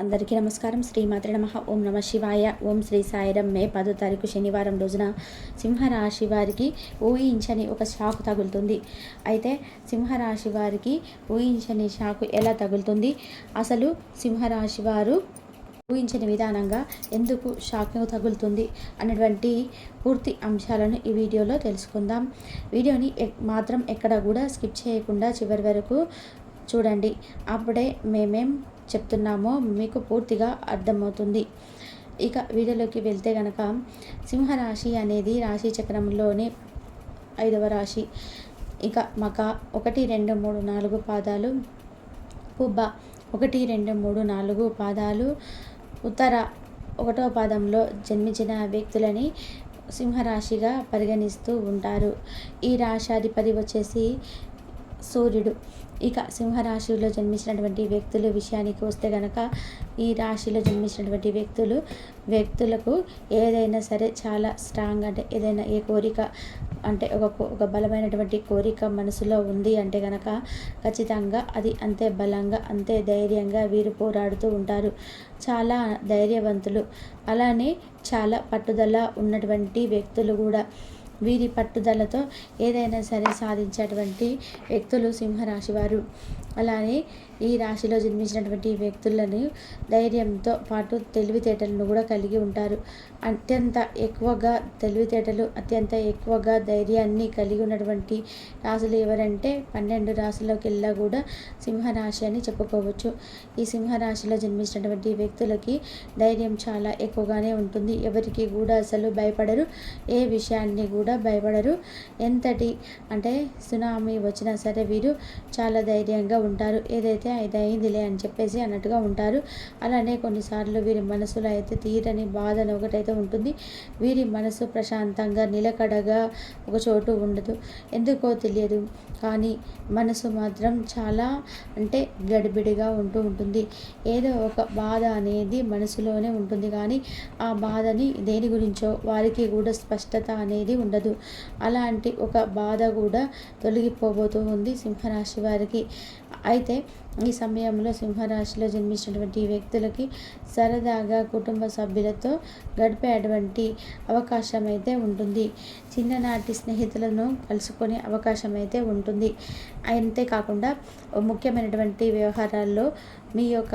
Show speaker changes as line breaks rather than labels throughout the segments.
అందరికీ నమస్కారం. శ్రీమాత్రే నమః. ఓం నమ శివాయ. ఓం శ్రీ సాయిరం. మే 10వ తారీఖు శనివారం రోజున సింహరాశి వారికి ఊహించని ఒక షాకు తగులుతుంది. అయితే సింహరాశి వారికి ఊహించని షాకు ఎలా తగులుతుంది, అసలు సింహరాశి వారు ఊహించని విధానంగా ఎందుకు షాక్ తగులుతుంది అన్నటువంటి పూర్తి అంశాలను ఈ వీడియోలో తెలుసుకుందాం. వీడియోని మాత్రం ఎక్కడ కూడా స్కిప్ చేయకుండా చివరి వరకు చూడండి. అప్పుడే మేమేం చెప్తున్నామో మీకు పూర్తిగా అర్థమవుతుంది. ఇక వీడియోలోకి వెళ్తే గనక, సింహరాశి అనేది రాశి చక్రంలోనే 5వ రాశి. ఇక మక 1, 2, 3, 4 పాదాలు, పుబ్బ 1, 2, 3, 4 పాదాలు, ఉత్తర 1వ పాదంలో జన్మించిన వ్యక్తులని సింహరాశిగా పరిగణిస్తూ ఉంటారు. ఈ రాశాధిపతి వచ్చేసి సూర్యుడు. ఇక సింహరాశిలో జన్మించినటువంటి వ్యక్తుల విషయానికి వస్తే కనుక, ఈ రాశిలో జన్మించినటువంటి వ్యక్తులకు ఏదైనా సరే చాలా స్ట్రాంగ్, అంటే ఏదైనా ఏ కోరిక అంటే ఒక బలమైనటువంటి కోరిక మనసులో ఉంది అంటే కనుక ఖచ్చితంగా అది అంతే బలంగా, అంతే ధైర్యంగా వీరు పోరాడుతూ ఉంటారు. చాలా ధైర్యవంతులు, అలానే చాలా పట్టుదల ఉన్నటువంటి వ్యక్తులు కూడా. వీరి పట్టుదలతో ఏదైనా సరే సాధించేటువంటి వ్యక్తులు సింహరాశి వారు. అలానే ఈ రాశిలో జన్మించినటువంటి వ్యక్తులను ధైర్యంతో పాటు తెలివితేటలను కూడా కలిగి ఉంటారు. అత్యంత ఎక్కువగా తెలివితేటలు, అత్యంత ఎక్కువగా ధైర్యాన్ని కలిగి ఉన్నటువంటి రాశులు ఎవరంటే 12 రాశుల్లోకి వెళ్ళా కూడా సింహరాశి అని చెప్పుకోవచ్చు. ఈ సింహరాశిలో జన్మించినటువంటి వ్యక్తులకి ధైర్యం చాలా ఎక్కువగానే ఉంటుంది. ఎవరికి కూడా అసలు భయపడరు, ఏ విషయాన్ని కూడా భయపడరు. ఎంతటి అంటే సునామీ వచ్చినా సరే వీరు చాలా ధైర్యంగా ఉంటారు. ఏదైతే అది అయిందిలే అని చెప్పేసి అన్నట్టుగా ఉంటారు. అలానే కొన్నిసార్లు వీరి మనసులో అయితే తీరని బాధ ఒకటైతే ఉంటుంది. వీరి మనసు ప్రశాంతంగా నిలకడగా ఒక చోటు ఉండదు, ఎందుకో తెలియదు. కానీ మనసు మాత్రం చాలా అంటే గడిబిడిగా ఉంటూ ఉంటుంది. ఏదో ఒక బాధ అనేది మనసులోనే ఉంటుంది, కానీ ఆ బాధని దేని గురించో వారికి కూడా స్పష్టత అనేది ఉండదు. అలాంటి ఒక బాధ కూడా తొలగిపోబోతూ ఉంది సింహరాశి వారికి. అయితే ఈ సమయంలో సింహరాశిలో జన్మించినటువంటి వ్యక్తులకి సరదాగా కుటుంబ సభ్యులతో గడిపేటువంటి అవకాశం అయితే ఉంటుంది. చిన్ననాటి స్నేహితులను కలుసుకునే అవకాశం అయితే ఉంటుంది. అంతేకాకుండా ముఖ్యమైనటువంటి వ్యవహారాల్లో మీ యొక్క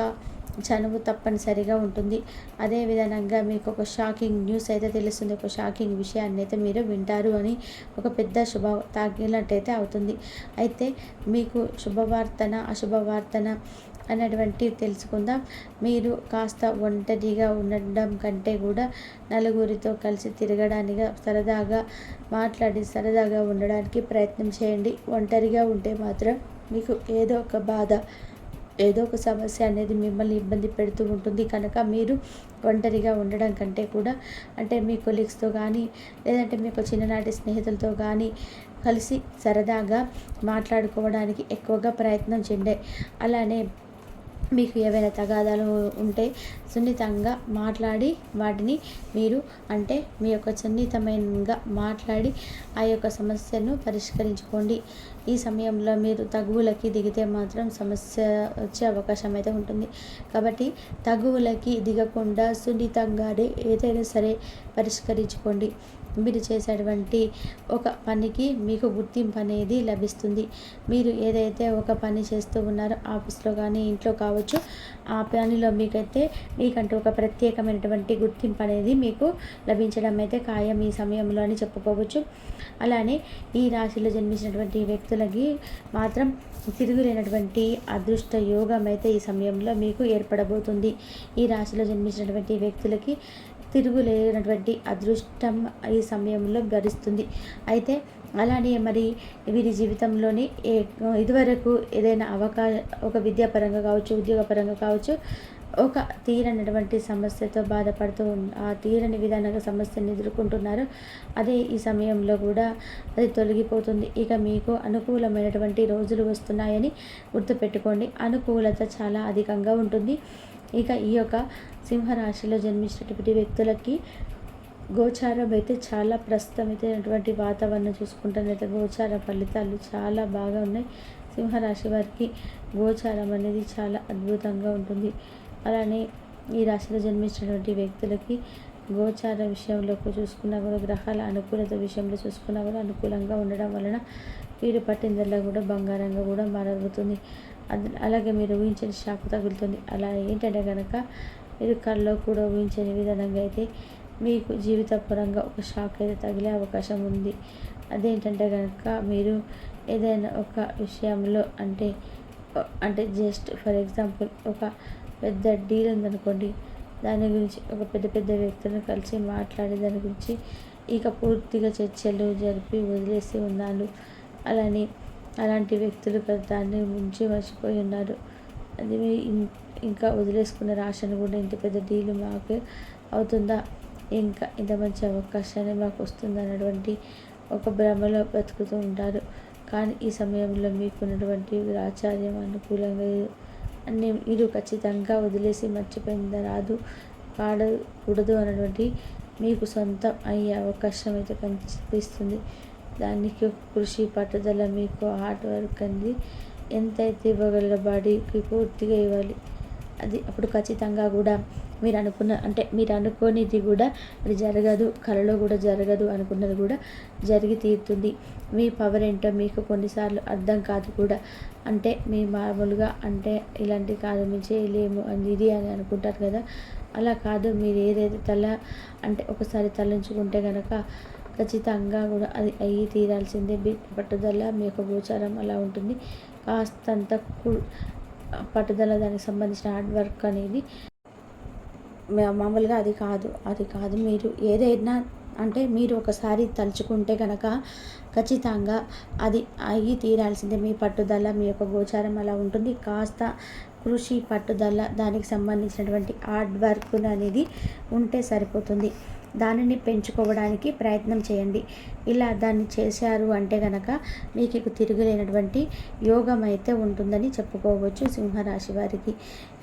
చనువు తప్పనిసరిగా ఉంటుంది. అదే విధంగా మీకు ఒక షాకింగ్ న్యూస్ అయితే తెలుస్తుంది. ఒక షాకింగ్ విషయాన్ని అయితే మీరు వింటారు అని ఒక పెద్ద శుభ తాకినట్టయితే అవుతుంది. అయితే మీకు శుభవార్తన అశుభవార్తన అన్నటువంటి తెలుసుకుందాం. మీరు కాస్త ఒంటరిగా ఉండడం కంటే కూడా నలుగురితో కలిసి తిరగడానికి, సరదాగా మాట్లాడి సరదాగా ఉండడానికి ప్రయత్నం చేయండి. ఒంటరిగా ఉంటే మాత్రం మీకు ఏదో ఒక బాధ, ఏదో ఒక సమస్య అనేది మిమ్మల్ని ఇబ్బంది పెడుతూ ఉంటుంది. కనుక మీరు ఒంటరిగా ఉండడం కంటే కూడా అంటే మీ కొలీగ్స్తో కానీ, లేదంటే మీకు చిన్ననాటి స్నేహితులతో కానీ కలిసి సరదాగా మాట్లాడుకోవడానికి ఎక్కువగా ప్రయత్నం చేయండి. అలానే మీకు ఏవైనా తగాదాలు ఉంటే సున్నితంగా మాట్లాడి వాటిని మీరు అంటే మీ యొక్క సున్నితమైనగా మాట్లాడి ఆ యొక్క సమస్యను పరిష్కరించుకోండి. ఈ సమయంలో మీరు తగువులకి దిగితే మాత్రం సమస్య వచ్చే అవకాశం అయితే ఉంటుంది. కాబట్టి తగువులకి దిగకుండా సున్నితంగానే ఏదైనా సరే పరిష్కరించుకోండి. మీరు చేసేటువంటి ఒక పనికి మీకు గుర్తింపు అనేది లభిస్తుంది. మీరు ఏదైతే ఒక పని చేస్తూ ఉన్నారో ఆఫీస్లో కానీ ఇంట్లో కావచ్చు, ఆ పనిలో మీకంటూ ఒక ప్రత్యేకమైనటువంటి గుర్తింపు అనేది మీకు లభించడం అయితే ఖాయం ఈ సమయంలో అని చెప్పుకోవచ్చు. అలానే ఈ రాశిలో జన్మించినటువంటి వ్యక్తులకి మాత్రం తిరుగులేనటువంటి అదృష్ట యోగం అయితే ఈ సమయంలో మీకు ఏర్పడబోతుంది. ఈ రాశిలో జన్మించినటువంటి వ్యక్తులకి తిరుగులేనటువంటి అదృష్టం ఈ సమయంలో గడిస్తుంది. అయితే అలానే మరి వీరి జీవితంలోని ఇదివరకు ఏదైనా ఒక విద్యాపరంగా కావచ్చు, ఉద్యోగపరంగా కావచ్చు, ఒక తీరనటువంటి సమస్యతో బాధపడుతూ ఆ తీరని విధానంగా సమస్యను ఎదుర్కొంటున్నారు. అదే ఈ సమయంలో కూడా అది తొలగిపోతుంది. ఇక మీకు అనుకూలమైనటువంటి రోజులు వస్తున్నాయని గుర్తుపెట్టుకోండి. అనుకూలత చాలా అధికంగా ఉంటుంది. ఇక ఈ యొక్క సింహరాశిలో జన్మించినటువంటి వ్యక్తులకి గోచారం అయితే చాలా ప్రస్తుతం అయితే అటువంటి వాతావరణం చూసుకుంటున్నట్లయితే గోచార ఫలితాలు చాలా బాగా ఉన్నాయి. సింహరాశి వారికి గోచారం అనేది చాలా అద్భుతంగా ఉంటుంది. అలానే ఈ రాశిలో జన్మించినటువంటి వ్యక్తులకి గోచార విషయంలో చూసుకున్నా కూడా, గ్రహాల అనుకూలత విషయంలో చూసుకున్నా కూడా అనుకూలంగా ఉండడం వలన వీరు పట్టిందల్లా కూడా బంగారంగా కూడా మారబోతుంది. అలాగే మీరు ఊహించని షాక్ తగులుతుంది. అలా ఏంటంటే కనుక మీరు కల్లో కూడా ఊహించని విధానంగా అయితే మీకు జీవితపరంగా ఒక షాక్ అయితే తగిలే అవకాశం ఉంది. అదేంటంటే కనుక మీరు ఏదైనా ఒక విషయంలో అంటే జస్ట్ ఫర్ ఎగ్జాంపుల్ ఒక పెద్ద డీల్ ఉందనుకోండి, దాని గురించి ఒక పెద్ద పెద్ద వ్యక్తులను కలిసి మాట్లాడే దాని గురించి ఇక పూర్తిగా చర్చలు జరిపి వదిలేసి ఉన్నారు. అలాంటి వ్యక్తులు దాన్ని ముంచి మర్చిపోయి ఉన్నారు. అది ఇంకా వదిలేసుకున్న రాశిని కూడా ఇంత పెద్ద డీలు మాకు అవుతుందా, ఇంకా ఇంత మంచి అవకాశాన్ని మాకు వస్తుంది అన్నటువంటి ఒక భ్రమలో బతుకుతూ ఉంటారు. కానీ ఈ సమయంలో మీకున్నటువంటి ఆచార్యం అనుకూలంగా అన్నీ మీరు ఖచ్చితంగా వదిలేసి మర్చిపోయింది పాడకూడదు అన్నటువంటి మీకు సొంతం అయ్యే అవకాశం అయితే కనిపిస్తుంది. దానికి కృషి పట్టుదల, మీకు హార్డ్ వర్క్ అనేది ఎంతైతే ఇవ్వగలరో బాడీకి పూర్తిగా ఇవ్వాలి. అది అప్పుడు ఖచ్చితంగా కూడా మీరు అనుకోనిది కూడా అది జరగదు, కలలో కూడా జరగదు, అనుకున్నది కూడా జరిగి తీరుతుంది. మీ పవర్ ఏంటో మీకు కొన్నిసార్లు అర్థం కాదు కూడా. మీ మామూలుగా ఇలాంటి కాదు మేము చేయలేము ఇది అని అనుకుంటారు కదా, అలా కాదు. మీరు ఏదైతే ఒకసారి తలంచుకుంటే కనుక ఖచ్చితంగా కూడా అది అయ్యి తీరాల్సిందే. పట్టుదల మీ యొక్క గోచారం అలా ఉంటుంది. కాస్తంత పట్టుదల, దానికి సంబంధించిన హార్డ్ వర్క్ అనేది మామూలుగా అది కాదు. మీరు ఏదైనా మీరు ఒకసారి తలుచుకుంటే కనుక ఖచ్చితంగా అది అయ్యి తీరాల్సిందే. మీ పట్టుదల, మీ యొక్క గోచారం అలా ఉంటుంది. కాస్త కృషి, పట్టుదల, దానికి సంబంధించినటువంటి హార్డ్ వర్క్ అనేది ఉంటే సరిపోతుంది. దానిని పెంచుకోవడానికి ప్రయత్నం చేయండి. ఇలా దాన్ని చేశారు అంటే కనుక మీకు తిరుగులేనటువంటి యోగం అయితే ఉంటుందని చెప్పుకోవచ్చు సింహరాశి వారికి.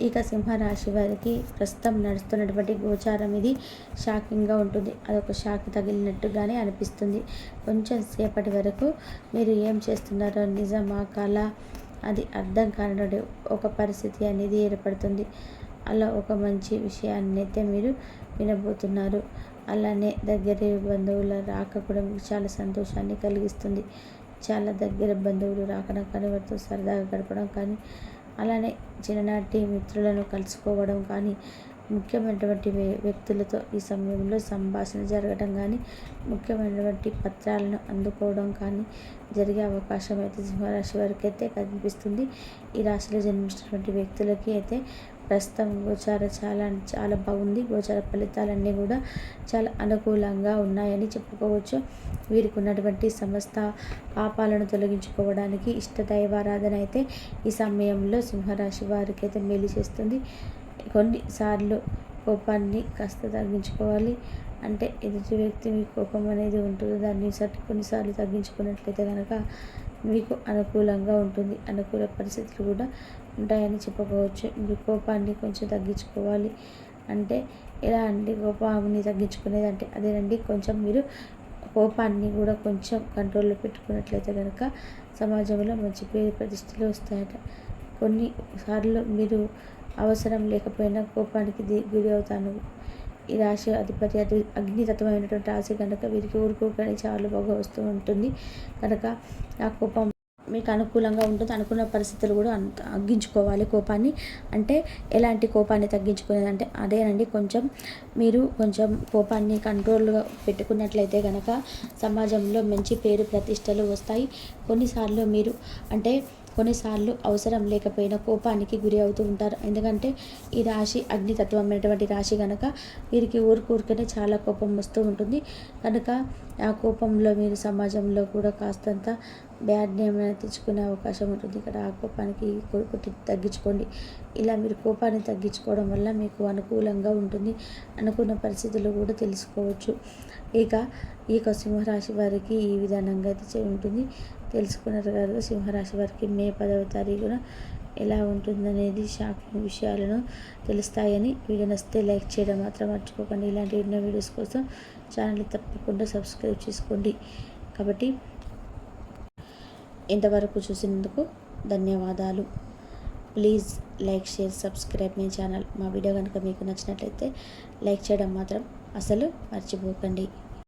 ఇక సింహరాశి వారికి ప్రస్తుతం నడుస్తున్నటువంటి గోచారం ఇది షాకింగ్గా ఉంటుంది. అదొక షాక్ తగిలినట్టుగానే అనిపిస్తుంది. కొంచెం సేపటి వరకు మీరు ఏం చేస్తున్నారో నిజమా కళ అది అర్థం కాని ఒక పరిస్థితి అనేది ఏర్పడుతుంది. అలా ఒక మంచి విషయాన్ని అయితే మీరు వినబోతున్నారు. అలానే దగ్గర బంధువుల రాక కూడా మీకు చాలా సంతోషాన్ని కలిగిస్తుంది. చాలా దగ్గర బంధువులు రాకడం కానీ, వారితో సరదాగా గడపడం కానీ, అలానే చిన్ననాటి మిత్రులను కలుసుకోవడం కానీ, ముఖ్యమైనటువంటి వ్యక్తులతో ఈ సమయంలో సంభాషణ జరగడం కానీ, ముఖ్యమైనటువంటి పత్రాలను అందుకోవడం కానీ జరిగే అవకాశం అయితే సింహరాశి వారికి అయితే కనిపిస్తుంది. ఈ రాశిలో జన్మించినటువంటి వ్యక్తులకి అయితే ప్రస్తుతం గోచార చాలా బాగుంది. గోచార ఫలితాలన్నీ కూడా చాలా అనుకూలంగా ఉన్నాయని చెప్పుకోవచ్చు. వీరికి ఉన్నటువంటి సమస్త పాపాలను తొలగించుకోవడానికి ఇష్టదైవారాధన అయితే ఈ సమయంలో సింహరాశి వారికి అయితే మేలు చేస్తుంది. కొన్నిసార్లు కోపాన్ని కాస్త తగ్గించుకోవాలి. ఎదుటి వ్యక్తి మీ కోపం అనేది ఉంటుంది, దాన్ని కొన్నిసార్లు తగ్గించుకున్నట్లయితే కనుక మీకు అనుకూలంగా ఉంటుంది. అనుకూల పరిస్థితులు కూడా ఉంటాయని చెప్పుకోవచ్చు. మీరు కోపాన్ని కొంచెం తగ్గించుకోవాలి. ఎలా కోపాన్ని తగ్గించుకునేది అదేనండి, కొంచెం మీరు కోపాన్ని కూడా కొంచెం కంట్రోల్లో పెట్టుకున్నట్లయితే కనుక సమాజంలో మంచి పేరు ప్రతిష్టలు వస్తాయట. కొన్నిసార్లు మీరు అవసరం లేకపోయినా కోపానికి గురి అవుతాను. ఈ రాశి అధిపతి అగ్నితత్వమైనటువంటి రాశి కనుక వీరికి ఊరుకోకనే చాలా బాగా వస్తూ ఉంటుంది. కనుక ఆ కోపం మీకు అనుకూలంగా ఉంటుంది. అనుకున్న పరిస్థితులు కూడా తగ్గించుకోవాలి కోపాన్ని. ఎలాంటి కోపాన్ని తగ్గించుకునేది అదేనండి, మీరు కొంచెం కోపాన్ని కంట్రోల్గా పెట్టుకున్నట్లయితే కనుక సమాజంలో మంచి పేరు ప్రతిష్టలు వస్తాయి. కొన్నిసార్లు మీరు కొన్నిసార్లు అవసరం లేకపోయినా కోపానికి గురి అవుతూ ఉంటారు. ఎందుకంటే ఈ రాశి అగ్నితత్వమైనటువంటి రాశి కనుక వీరికి ఊరికనే చాలా కోపం వస్తూ ఉంటుంది. కనుక ఆ కోపంలో మీరు సమాజంలో కూడా కాస్తంత బ్యాడ్ నేమ్ తెచ్చుకునే అవకాశం ఉంటుంది. ఇక్కడ ఆ కోపానికి తగ్గించుకోండి. ఇలా మీరు కోపాన్ని తగ్గించుకోవడం వల్ల మీకు అనుకూలంగా ఉంటుంది. అనుకున్న పరిస్థితులు కూడా తెలుసుకోవచ్చు. ఇక సింహరాశి వారికి ఈ విధానంగా అయితే ఉంటుంది. తెలుసుకున్నారు కదా సింహరాశి వారికి మే 10వ తారీఖున ఎలా ఉంటుందనేది షాకింగ్ విషయాలను తెలుస్తాయని. వీడియో నచ్చితే లైక్ చేయడం మాత్రం మర్చిపోకండి. ఇలాంటి ఎన్నో వీడియోస్ కోసం ఛానల్ తప్పకుండా సబ్స్క్రైబ్ చేసుకోండి. కాబట్టి ఇంతవరకు చూసినందుకు ధన్యవాదాలు. Please like, share, subscribe my channel. మా వీడియో కనుక మీకు నచ్చినట్లయితే లైక్ చేయడం మాత్రం అసలు మర్చిపోకండి.